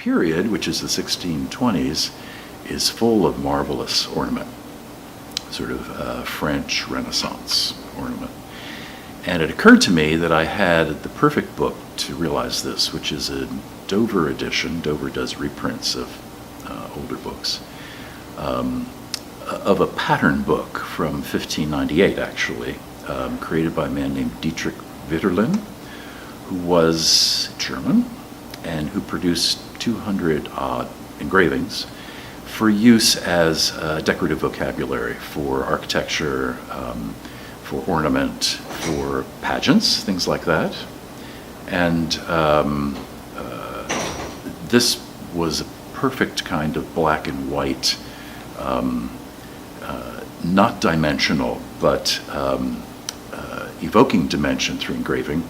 period, which is the 1620s, is full of marvelous ornament, sort of French Renaissance ornament. And it occurred to me that I had the perfect book to realize this, which is a Dover edition. Dover does reprints of older books, of a pattern book from 1598, actually, created by a man named Dietrich Witterlin, who was German and who produced 200-odd engravings for use as decorative vocabulary for architecture, for ornament, for pageants, things like that. And this was a perfect kind of black and white, not dimensional, but evoking dimension through engraving,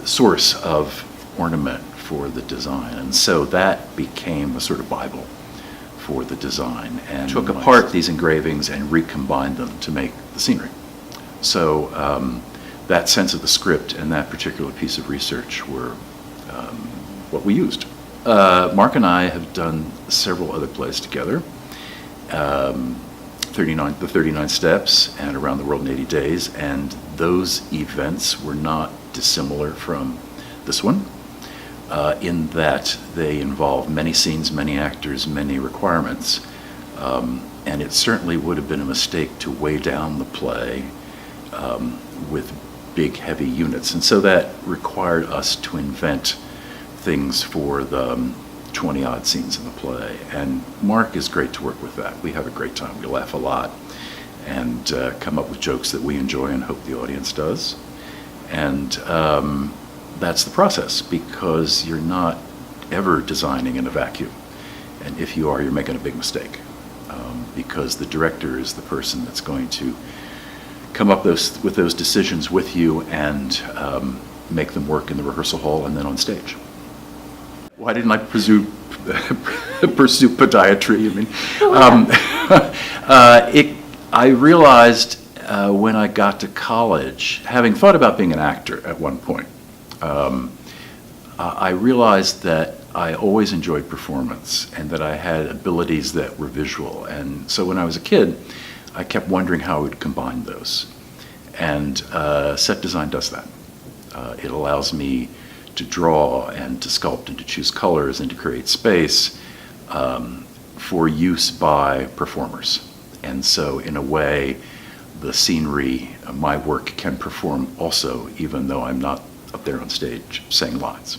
source of ornament for the design. And so that became a sort of Bible for the design, and took apart these engravings and recombined them to make the scenery. So that sense of the script and that particular piece of research were what we used. Mark and I have done several other plays together, the 39 Steps and Around the World in 80 Days, and those events were not dissimilar from this one, in that they involve many scenes, many actors, many requirements, and it certainly would have been a mistake to weigh down the play with big, heavy units. And so that required us to invent things for the 20-odd scenes in the play. And Mark is great to work with that. We have a great time. We laugh a lot and come up with jokes that we enjoy and hope the audience does. And that's the process, because you're not ever designing in a vacuum. And if you are, you're making a big mistake, because the director is the person that's going to come up with those decisions with you and make them work in the rehearsal hall and then on stage. Why didn't I pursue podiatry? I realized when I got to college, having thought about being an actor at one point, I realized that I always enjoyed performance and that I had abilities that were visual. And so when I was a kid, I kept wondering how I would combine those. And set design does that. It allows me to draw and to sculpt and to choose colors and to create space for use by performers. And so in a way, the scenery, my work can perform also, even though I'm not up there on stage saying lines.